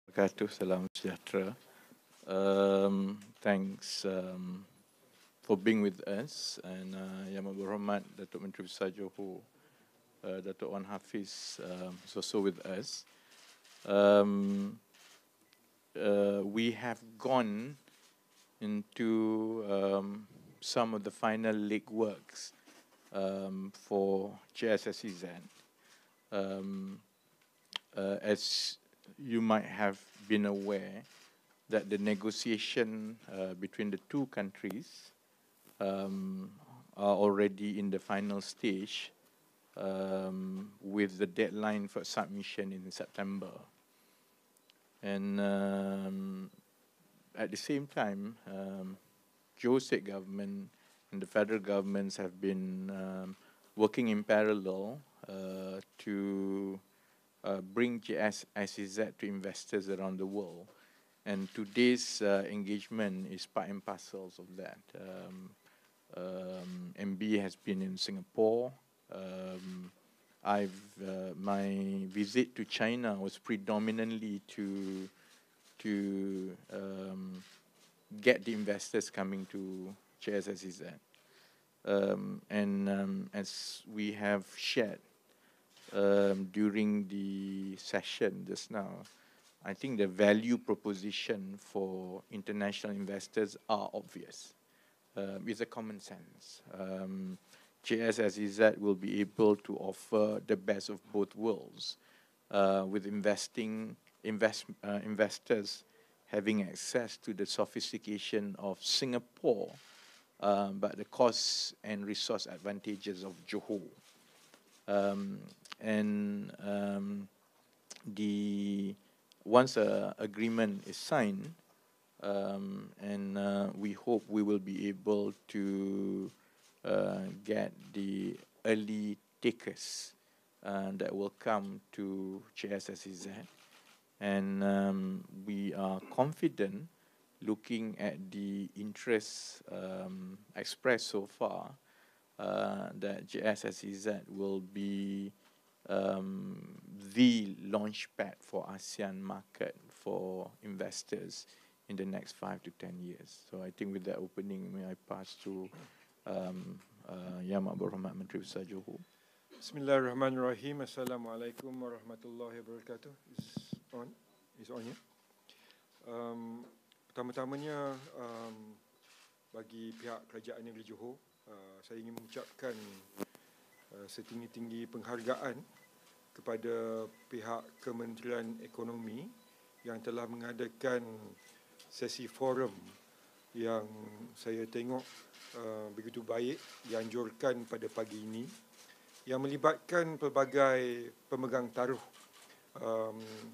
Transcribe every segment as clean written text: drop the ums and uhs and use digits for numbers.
Wabarakatuh. Salam sejahtera. Thanks for being with us, and Yang Berhormat Datuk Menteri Besar Johor, Datuk Wan Hafiz is also with us. We have gone into some of the final legworks for JS-SEZ. As you might have been aware, that the negotiation between the two countries are already in the final stage, with the deadline for submission in September. And at the same time, Johor State Government and the federal governments have been working in parallel to bring JS-SEZ to investors around the world. And today's engagement is part and parcel of that. MB has been in Singapore. My visit to China was predominantly to get the investors coming to JS-SEZ. As we have shared during the session just now, I think the value proposition for international investors are obvious. It's a common sense. JS-SEZ will be able to offer the best of both worlds, with investors having access to the sophistication of Singapore, but the cost and resource advantages of Johor. Once an agreement is signed, we hope we will be able to get the early takers that will come to JS-SEZ. And we are confident, looking at the interest expressed so far, that JS-SEZ will be the launchpad for ASEAN market for investors in the next 5 to 10 years. So I think with that opening, may I pass to Yang Berhormat Menteri Besar Johor. Bismillahirrahmanirrahim. Assalamualaikum warahmatullahi wabarakatuh. Is on ya. Pertama-tamanya, bagi pihak Kerajaan Negeri Johor, saya ingin mengucapkan setinggi-tinggi penghargaan kepada pihak Kementerian Ekonomi yang telah mengadakan sesi forum yang saya tengok begitu baik dianjurkan pada pagi ini, yang melibatkan pelbagai pemegang taruh,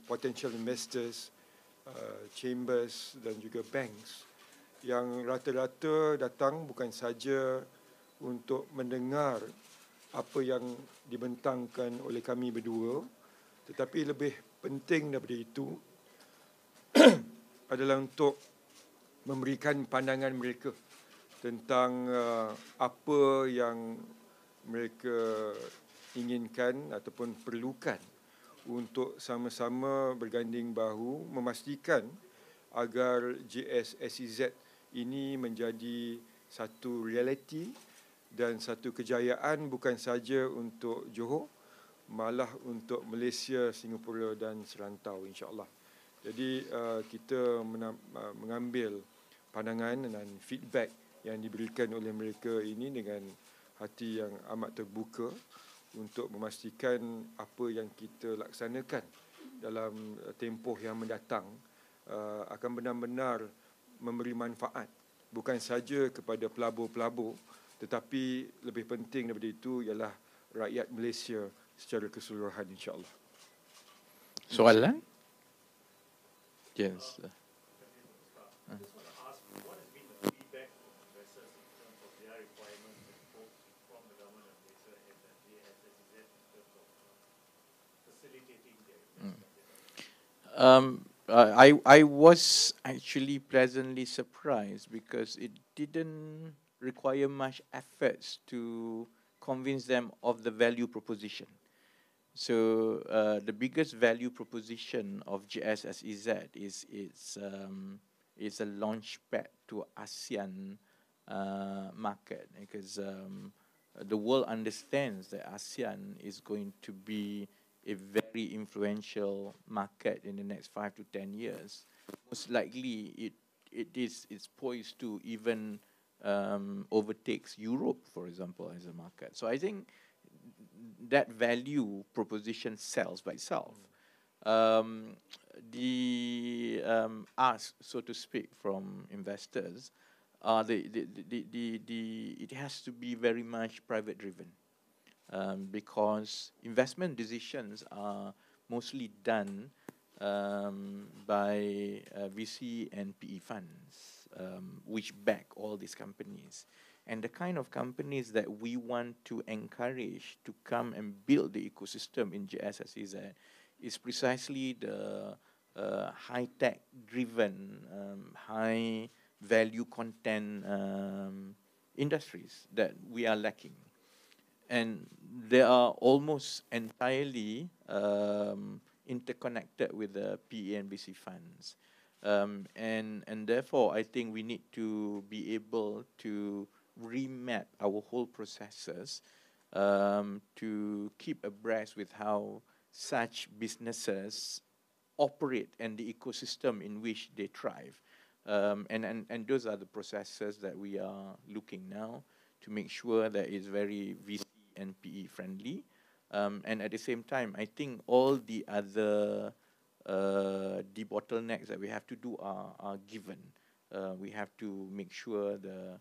potential investors, chambers dan juga banks, yang rata-rata datang bukan saja untuk mendengar apa yang dibentangkan oleh kami berdua, tetapi lebih penting daripada itu adalah untuk memberikan pandangan mereka tentang apa yang mereka inginkan ataupun perlukan untuk sama-sama berganding bahu memastikan agar JS-SEZ ini menjadi satu realiti dan satu kejayaan bukan saja untuk Johor, malah untuk Malaysia, Singapura dan serantau, insya-Allah. Jadi kita mengambil pandangan dan feedback yang diberikan oleh mereka ini dengan hati yang amat terbuka untuk memastikan apa yang kita laksanakan dalam tempoh yang mendatang akan benar-benar memberi manfaat bukan saja kepada pelabur-pelabur, tetapi lebih penting daripada itu ialah rakyat Malaysia secara keseluruhan, insya-Allah. Soalan? Yes. I was actually pleasantly surprised because it didn't require much efforts to convince them of the value proposition. So the biggest value proposition of JS-SEZ is it's a launch pad to ASEAN market, because the world understands that ASEAN is going to be a very influential market in the next 5 to 10 years. Most likely, it's poised to even overtakes Europe, for example, as a market. So I think that value proposition sells by itself. The ask, so to speak, from investors, it has to be very much private driven, because investment decisions are mostly done by VC and PE funds, which back all these companies. And the kind of companies that we want to encourage to come and build the ecosystem in JS-SEZ is precisely the high-tech driven, high-value content industries that we are lacking. And they are almost entirely interconnected with the PE and VC funds. And therefore, I think we need to be able to remap our whole processes to keep abreast with how such businesses operate and the ecosystem in which they thrive. And those are the processes that we are looking now to make sure that it's very VC and PE friendly. And at the same time, I think all the other debottlenecks that we have to do are given. We have to make sure the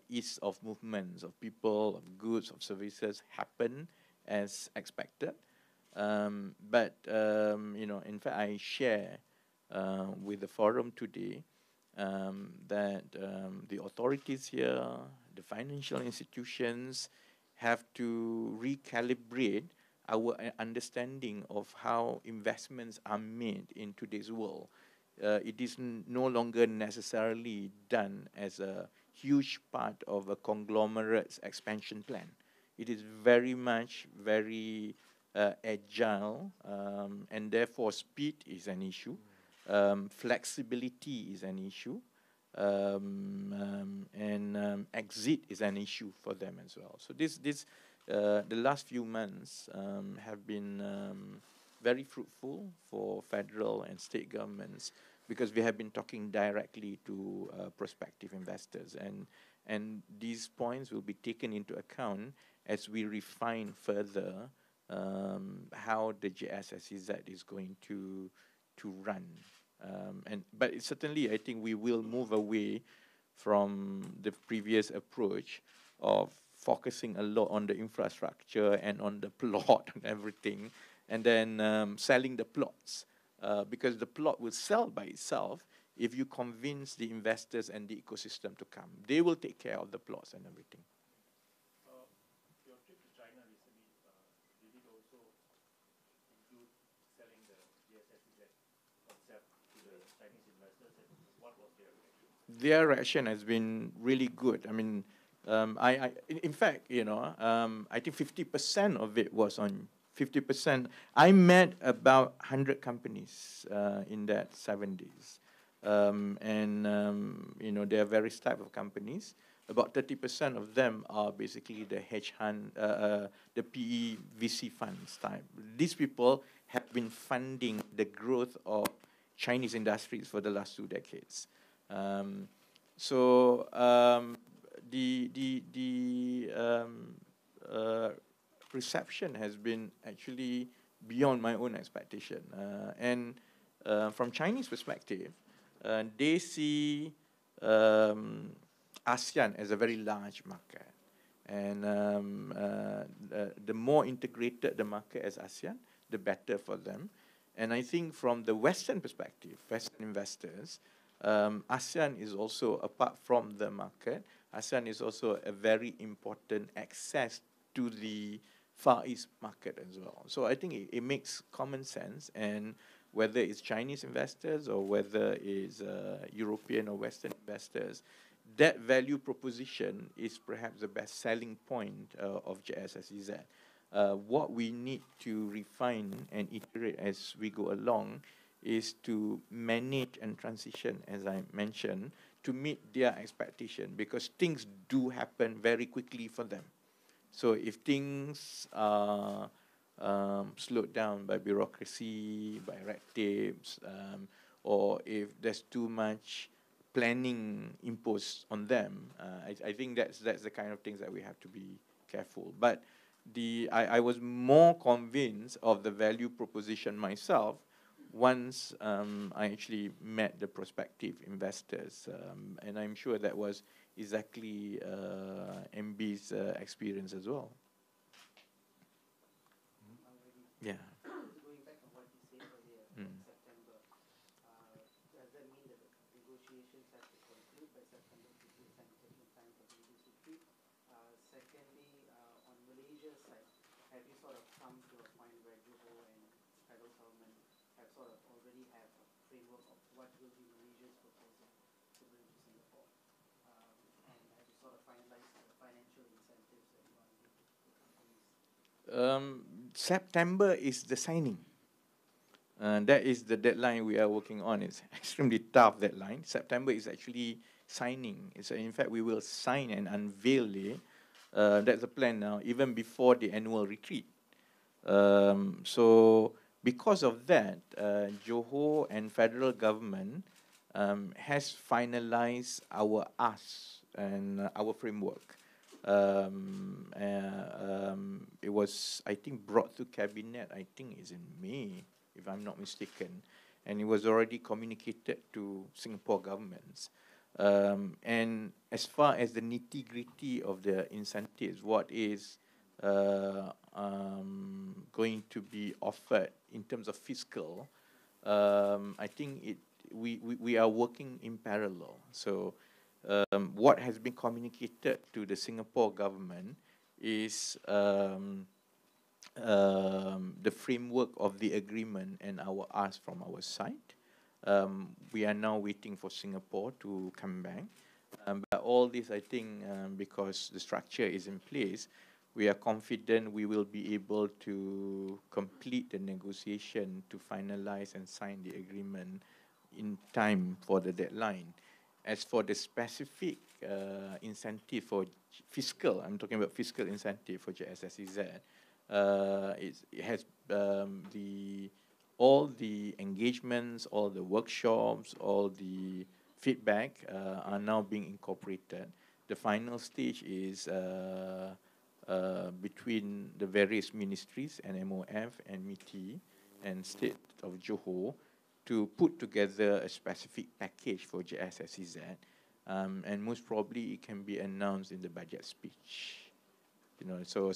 ease of movements of people, of goods, of services happen as expected. But in fact, I share with the forum today that the authorities here, the financial institutions, have to recalibrate our understanding of how investments are made in today's world. It is no longer necessarily done as a huge part of a conglomerate's expansion plan. It is very much very agile, and therefore speed is an issue. Flexibility is an issue. And exit is an issue for them as well. So the last few months have been very fruitful for federal and state governments, because we have been talking directly to prospective investors, and these points will be taken into account as we refine further how the JS-SEZ is going to run. But certainly, I think we will move away from the previous approach of focusing a lot on the infrastructure and on the plot and everything, and then selling the plots, because the plot will sell by itself if you convince the investors and the ecosystem to come. They will take care of the plots and everything. Your trip to China recently, did it also include selling the JS-SEZ concept to the Chinese investors, and what was their reaction? Their reaction has been really good. I mean, in fact, I think 50% of it was on 50%. I met about 100 companies in that 7 days. There are various types of companies. About 30% of them are basically the hedge fund, the PE VC funds type. These people have been funding the growth of Chinese industries for the last 2 decades. The reception has been actually beyond my own expectation. From Chinese perspective, they see ASEAN as a very large market. And the more integrated the market as ASEAN, the better for them. And I think from the Western perspective, Western investors, ASEAN is also, apart from the market, ASEAN is also a very important access to the Far East market as well. So I think it makes common sense, and whether it's Chinese investors or whether it's European or Western investors, that value proposition is perhaps the best selling point of JS-SEZ. What we need to refine and iterate as we go along is to manage and transition, as I mentioned, to meet their expectation, because things do happen very quickly for them. So if things are slowed down by bureaucracy, by red tapes, or if there's too much planning imposed on them, I think that's the kind of things that we have to be careful. But I was more convinced of the value proposition myself once I actually met the prospective investors, and I'm sure that was exactly MB's experience as well. Yeah. Going back on what you said earlier, September, does that mean that the negotiations have to conclude by September 15th and taking time for the leaders to treat? Secondly, on Malaysia's side, have you sort of come to a point where Johor and federal government have sort of already have a framework of what will be Malaysia's proposal to bring to Singapore? And have you sort of finalized the financial incentives that you want to give to companies? September is the signing. That is the deadline we are working on. It's extremely tough deadline. September is actually signing. In fact, we will sign and unveil it. That's the plan now, even before the annual retreat. So because of that, Johor and federal government has finalized our ask and our framework. It was, I think, brought to cabinet, I think it's in May, if I'm not mistaken, and it was already communicated to Singapore governments. And as far as the nitty-gritty of the incentives, what is going to be offered in terms of fiscal, I think we are working in parallel. So what has been communicated to the Singapore government is the framework of the agreement and our ask from our side. We are now waiting for Singapore to come back. But all this, I think, because the structure is in place, we are confident we will be able to complete the negotiation to finalize and sign the agreement in time for the deadline. As for the specific incentive for fiscal, I'm talking about fiscal incentive for JS-SEZ, it has all the engagements, all the workshops, all the feedback are now being incorporated. The final stage is between the various ministries and MOF and MITI and State of Johor to put together a specific package for JS-SEZ, and most probably it can be announced in the budget speech. You know, so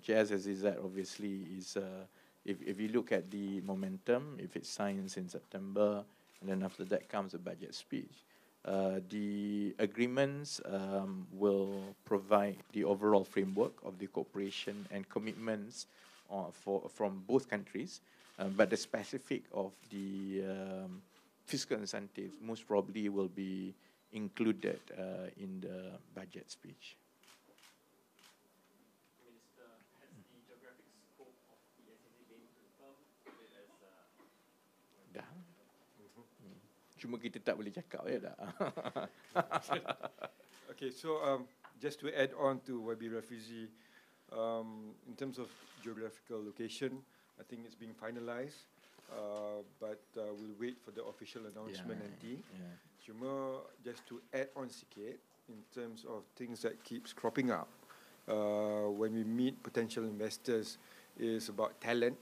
JS-SEZ obviously is, if you look at the momentum, if it signs in September, and then after that comes a budget speech, the agreements will provide the overall framework of the cooperation and commitments from both countries, but the specific of the fiscal incentives most probably will be included in the budget speech. Minister, has the geographic scope of the SEZ been confirmed? Dah. Cuma kita tak boleh cakap je dah. Okay, so just to add on to YB Rafizi, in terms of geographical location, I think it's being finalized, but we'll wait for the official announcement nanti. Yeah. Cuma just to add on sikit, in terms of things that keeps cropping up when we meet potential investors, is about talent,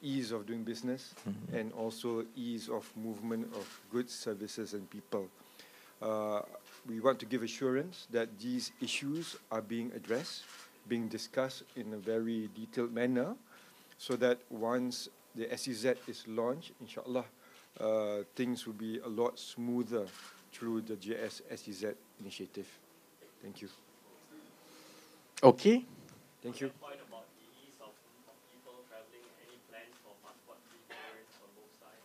ease of doing business, and also ease of movement of goods, services, and people. We want to give assurance that these issues are being addressed, being discussed in a very detailed manner, so that once the SEZ is launched, inshallah, things will be a lot smoother through the JS-SEZ initiative. Thank you. Okay. Thank you. Point about the ease of people travelling, any plans for passport-free periods on both sides?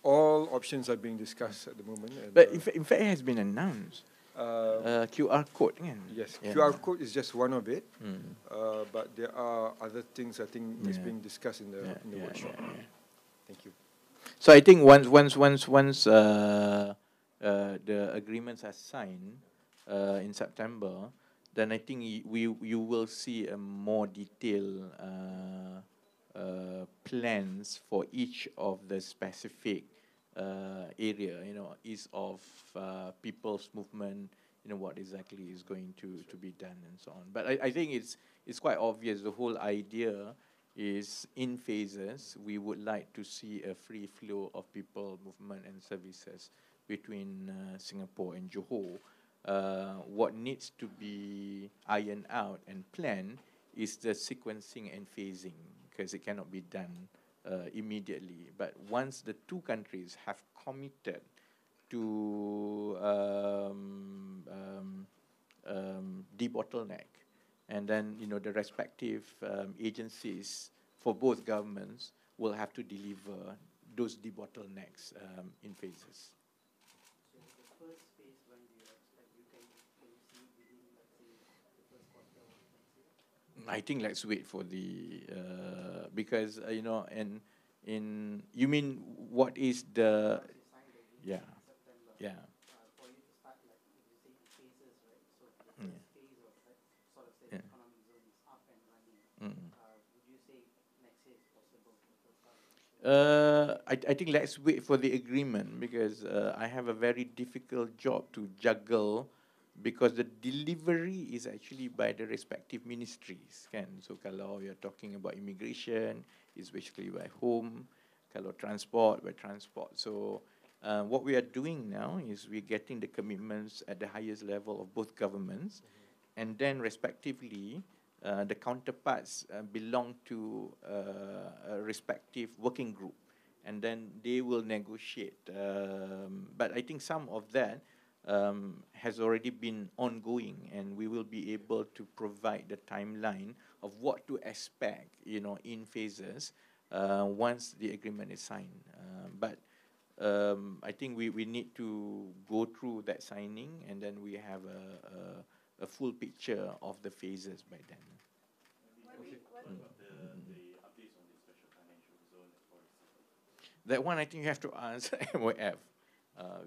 All options are being discussed at the moment. And, But in fact, it has been announced. QR code kan? Yes, Yeah. QR code is just one of it, Hmm. but there are other things I think is Yeah. being discussed in the workshop. Yeah. Thank you. So I think once the agreements are signed in September, then I think you will see a more detailed plans for each of the specific area. You know, ease of people's movement. You know what exactly is going to be done and so on. But I think it's quite obvious. The whole idea is in phases. We would like to see a free flow of people, movement, and services between Singapore and Johor. What needs to be ironed out and planned is the sequencing and phasing, because it cannot be done immediately. But once the two countries have committed to debottleneck, and then the respective agencies for both governments will have to deliver those debottlenecks in phases. So the first phase, when do you expect can you see within, let's say, the first quarter of next year? I think let's wait for the because in you mean what is the Once you sign the agreement yeah in September, yeah for you to start, like you say, in phases, right? So the first Yeah. phase of, like, sort of say, Yeah. the economic zone is up and running. Mm. Would you say next year is possible? The first start of next year? I think let's wait for the agreement, because I have a very difficult job to juggle, because the delivery is actually by the respective ministries, kan? So kalau you're talking about immigration, it's basically by home. Kalau transport, by transport. So what we are doing now is we're getting the commitments at the highest level of both governments, and then respectively, the counterparts belong to a respective working group, and then they will negotiate. But I think some of that has already been ongoing, and we will be able to provide the timeline of what to expect, in phases once the agreement is signed. But I think we need to go through that signing, and then we have a full picture of the phases by then. What about the updates on the special financial zone policy? That one I think you have to ask MOF,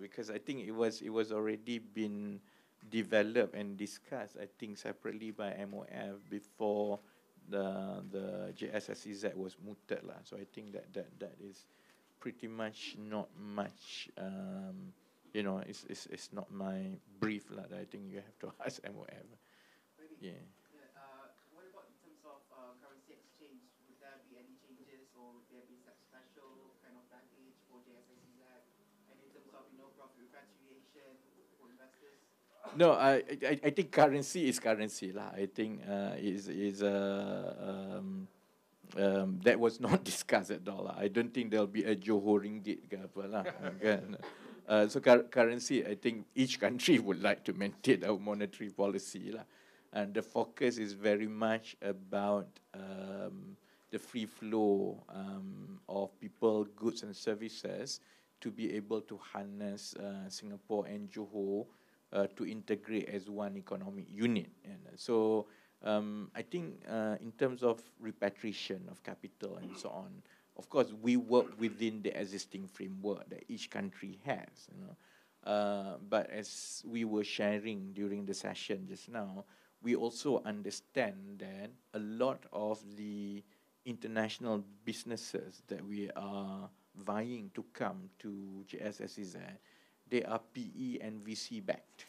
because I think it was already been developed and discussed, I think, separately by MOF before the JS-SEZ was mooted lah. So I think that is pretty much not much. It's not my brief lah. I think you have to ask MOF. Yeah. What about in terms of currency exchange? Would there be any changes, or would there be some special kind of package for JS-SEZ? And in terms of profit repatriation for investors? No, I think currency is currency lah. I think that was not discussed at all lah. I don't think there'll be a Johor ringgit ke apa lah. Kan? So currency, I think each country would like to maintain our monetary policy lah. And the focus is very much about the free flow of people, goods, and services to be able to harness Singapore and Johor to integrate as one economic unit. And so I think in terms of repatriation of capital and so on, of course, we work within the existing framework that each country has. But as we were sharing during the session just now, we also understand that a lot of the international businesses that we are vying to come to JS-SEZ, they are PE and VC backed.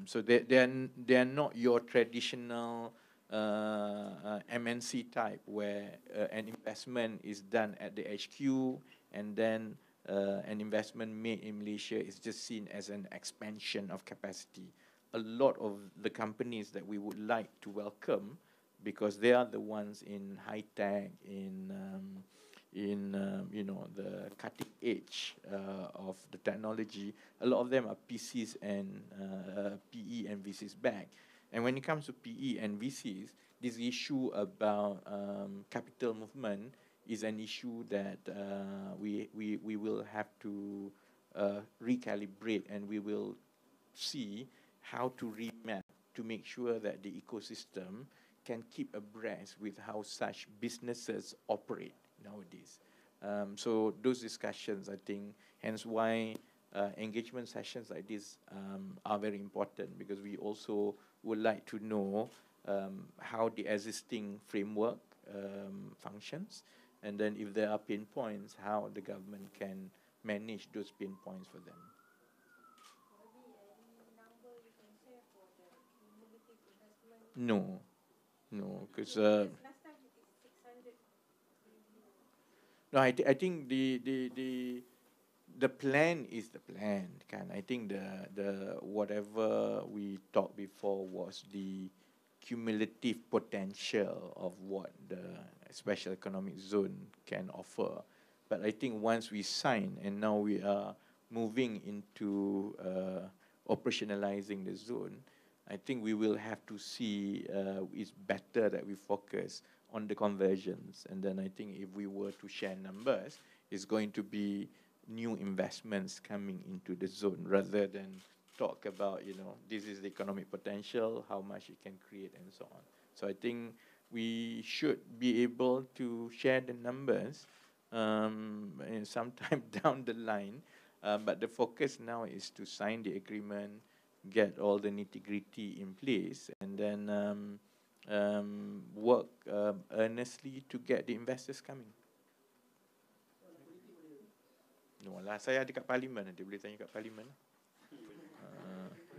So they are not your traditional MNC type, where an investment is done at the HQ, and then an investment made in Malaysia is just seen as an expansion of capacity. A lot of the companies that we would like to welcome, because they are the ones in high tech, in the cutting edge of the technology. A lot of them are PCs and PE and VCs back. And when it comes to PE and VCs, this issue about capital movement is an issue that we will have to recalibrate, and we will see how to remap to make sure that the ecosystem can keep abreast with how such businesses operate nowadays. So those discussions, I think, hence why engagement sessions like this are very important, because we also would like to know how the existing framework functions, and then if there are pain points, how the government can manage those pain points for them. No, no, because Last time it is 600. no, I think the plan is the plan. Kan? I think the whatever we talked before was the cumulative potential of what the special economic zone can offer. But I think once we sign and now we are moving into operationalizing the zone, I think we will have to see it's better that we focus on the conversions. And then I think if we were to share numbers, it's going to be new investments coming into the zone rather than talk about, this is the economic potential, how much it can create and so on. So I think we should be able to share the numbers in sometime down the line. But the focus now is to sign the agreement, get all the nitty-gritty in place, and then work earnestly to get the investors coming. No lah, saya ada kat parlimen nanti, boleh tanya kat parlimen.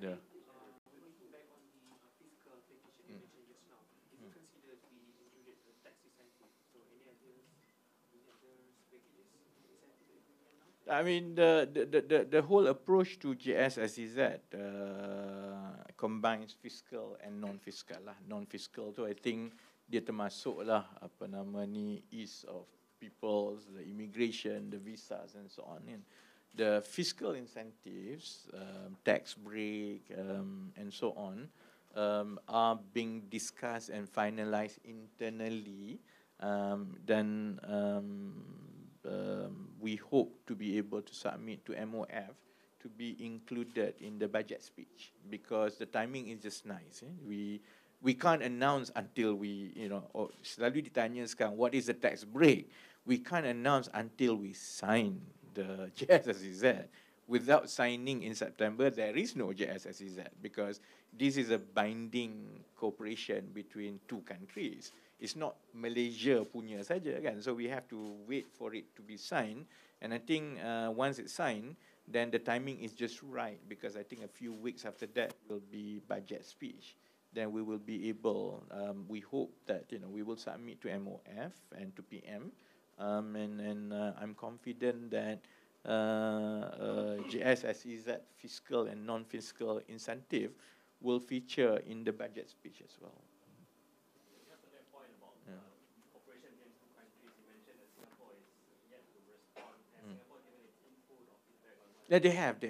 Yeah. Going back on the fiscal petition you mentioned just now, is it considered to be included the tax incentive? So any other packages, incentive that you can now? I mean, the whole approach to JS-SEZ combines fiscal and non-fiscal lah. Non-fiscal tu I think dia termasuk lah ease of peoples, the immigration, the visas and so on. And the fiscal incentives, tax break and so on are being discussed and finalized internally. Then we hope to be able to submit to MOF to be included in the budget speech, because the timing is just nice. We can't announce until we, selalu ditanya sekarang, what is the tax break? We can't announce until we sign the JS-SEZ. Without signing in September, there is no JS-SEZ, because this is a binding cooperation between two countries. It's not Malaysia punya saja kan, so we have to wait for it to be signed. And I think once it's signed, then the timing is just right, because I think a few weeks after that will be budget speech. Then we will be able, we hope that we will submit to MOF and to PM, and I'm confident that JS-SEZ fiscal and non-fiscal incentive will feature in the budget speech as well. Just on that point about cooperation between two countries, you mentioned that Singapore is yet to respond. Has Singapore given its input or feedback on what? Yeah, they have.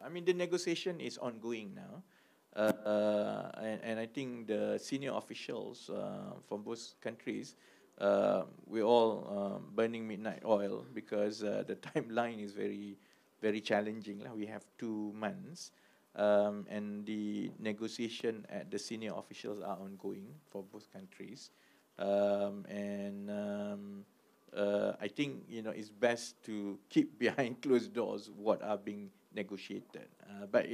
I mean, the negotiation is ongoing now. And I think the senior officials from both countries, we're all burning midnight oil, because the timeline is very, very challenging. We have 2 months, and the negotiation at the senior officials are ongoing for both countries. I think it's best to keep behind closed doors what are being negotiated. But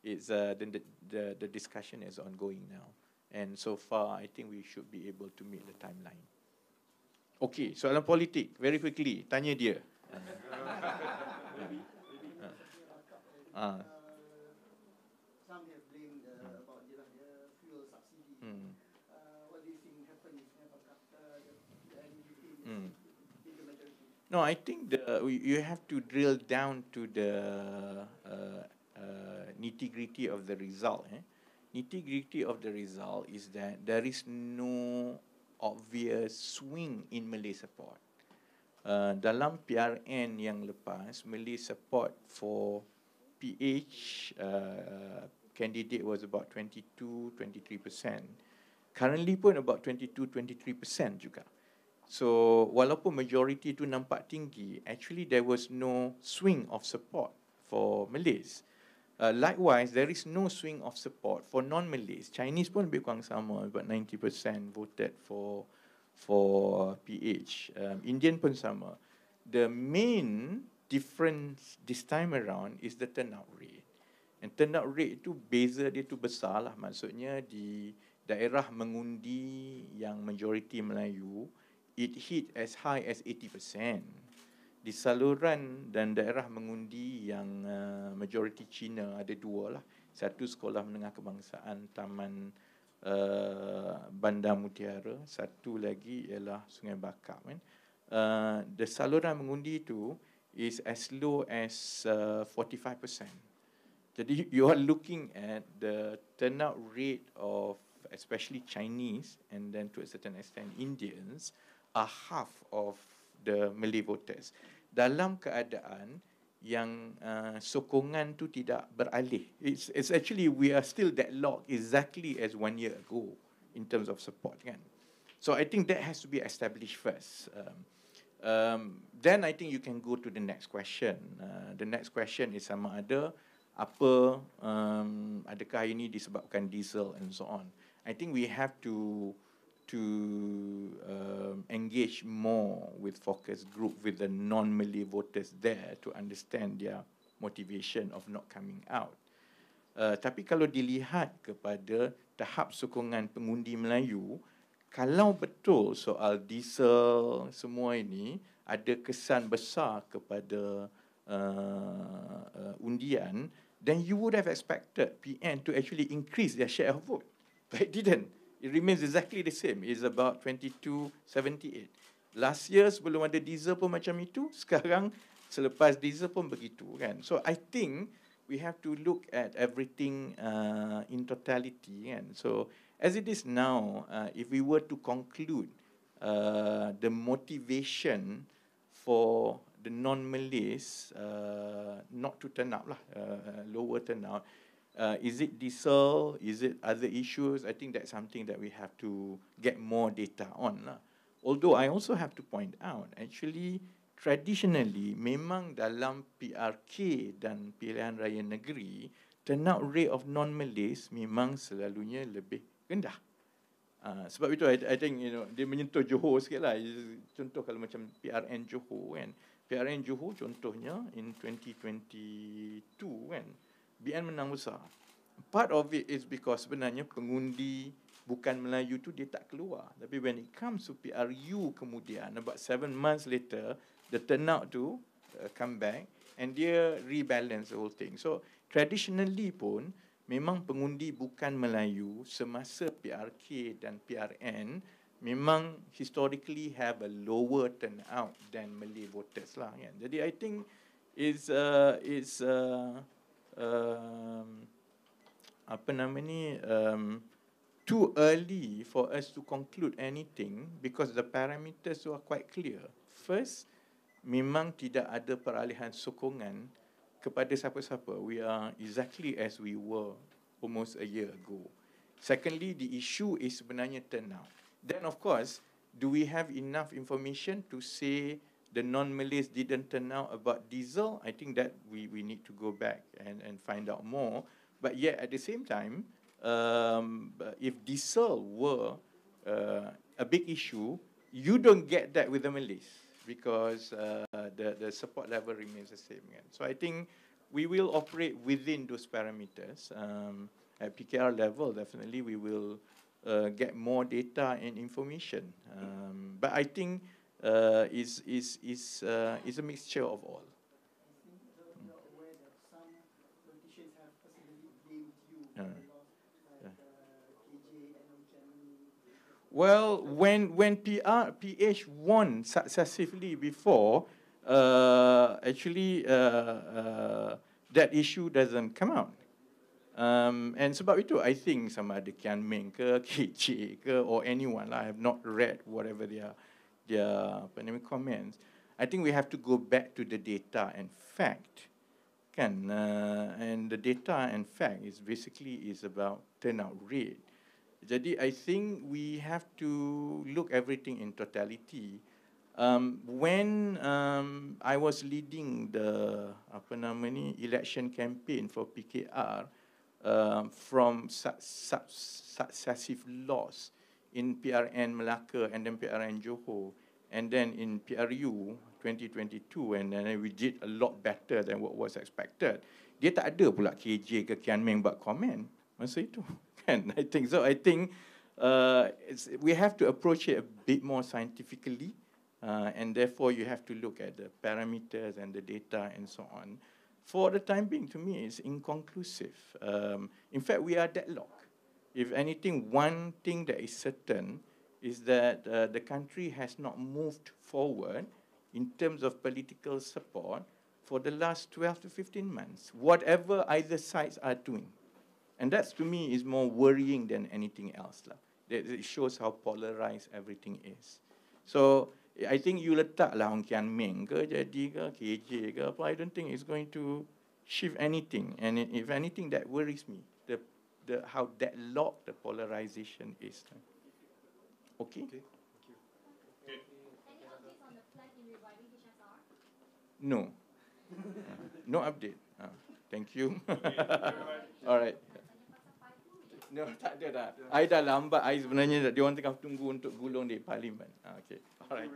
the discussion is ongoing now, and so far I think we should be able to meet the timeline. Okay, soalan politik, very quickly, tanya dia. Some have blamed about the fuel subsidy. What do you think happened if the NDP in the majority? No, I think you have to drill down to the nitty-gritty of the result. Nitty-gritty of the result is that there is no obvious swing in Malay support. Dalam PRN yang lepas, Malay support for PH candidate was about 22-23%. Currently pun about 22-23% juga. So walaupun majority tu nampak tinggi, actually there was no swing of support for Malays. Likewise, there is no swing of support for non-Malays. Chinese pun lebih kurang sama, about 90% voted for PH. Indian pun sama. The main difference this time around is the turnout rate. And turnout rate itu beza dia tu besar lah. Maksudnya di daerah mengundi yang majoriti Melayu, it hit as high as 80%. Di saluran dan daerah mengundi yang majoriti Cina ada dua lah. Satu sekolah menengah kebangsaan Taman Bandar Mutiara, satu lagi ialah Sungai Bakap kan. The saluran mengundi itu is as low as 45%. Jadi you are looking at the turnout rate of especially Chinese and then to a certain extent Indians are half of the Malay voters. Dalam keadaan yang sokongan tu tidak beralih. It's actually we are still deadlocked exactly as 1 year ago in terms of support kan. So I think that has to be established first. Then I think you can go to the next question. The next question is sama ada apa adakah ini disebabkan diesel and so on. I think we have to engage more with focus group with the non-Malay voters there to understand their motivation of not coming out. Tapi kalau dilihat kepada tahap sokongan pengundi Melayu, kalau betul soal diesel semua ini ada kesan besar kepada undian, then you would have expected PN to actually increase their share of vote. But it didn't. It remains exactly the same. It's about 22.78. Last year sebelum ada diesel pun macam itu, sekarang selepas diesel pun begitu kan. So I think we have to look at everything in totality kan. So as it is now, if we were to conclude the motivation for the non-Malays not to turn up lah, lower turnout, is it diesel? Is it other issues? I think that's something that we have to get more data on lah. Although I also have to point out, actually, traditionally, memang dalam PRK dan pilihan raya negeri, turnout rate of non-Malays memang selalunya lebih rendah. Sebab itu, I think, dia menyentuh Johor sikit lah. Contoh kalau macam PRN Johor kan. PRN Johor contohnya, in 2022 kan, BN menang besar. Part of it is because sebenarnya pengundi bukan Melayu tu dia tak keluar. Tapi when it comes to PRU kemudian, about 7 months later, the turnout tu come back and dia rebalance the whole thing. So traditionally pun, memang pengundi bukan Melayu semasa PRK dan PRN memang historically have a lower turnout than Malay voters lah kan. Jadi I think is too early for us to conclude anything because the parameters are quite clear. First, memang tidak ada peralihan sokongan kepada siapa-siapa. We are exactly as we were almost a year ago. Secondly, the issue is sebenarnya turnout. Then of course, do we have enough information to say the non-Malays didn't turn out about diesel? I think that we need to go back and find out more. But yet at the same time, if diesel were a big issue, you don't get that with the Malays because the support level remains the same. So I think we will operate within those parameters. At PKR level, definitely we will get more data and information. But I think is a mixture of all. I think you're aware that some politicians have personally blamed you for the loss, like KJ and Germany. Well, when PH won successively before, actually that issue doesn't come out. And sebab itu, I think sama ada Kian Meng ke, KJ ke, or anyone lah, I have not read whatever their comments. I think we have to go back to the data and fact, kan? And the data and fact is basically about turnout rate. Jadi I think we have to look everything in totality. When I was leading the election campaign for PKR, from successive loss in PRN Melaka and then PRN Johor, and then in PRU 2022, and then we did a lot better than what was expected. Dia tak ada pula KJ ke Kian Meng buat komen masa itu. Kan? I think so. I think we have to approach it a bit more scientifically, and therefore you have to look at the parameters and the data and so on. For the time being, to me, it's inconclusive. In fact, we are deadlocked. If anything, one thing that is certain is that the country has not moved forward in terms of political support for the last 12 to 15 months, whatever either sides are doing. And that, to me, is more worrying than anything else. It shows how polarized everything is. So I think you letak lah Hong Kian Meng ke jadi ke KJ ke apa, I don't think it's going to shift anything. And if anything, that worries me, how deadlocked the polarization is. Okay? Okay. Any updates on the plan in reviving HSR? No. No update. Thank you. All right. No, tak ada dah. I dah lambat. I sebenarnya dia orang tengah tunggu untuk gulung di parlimen. Okay. All right.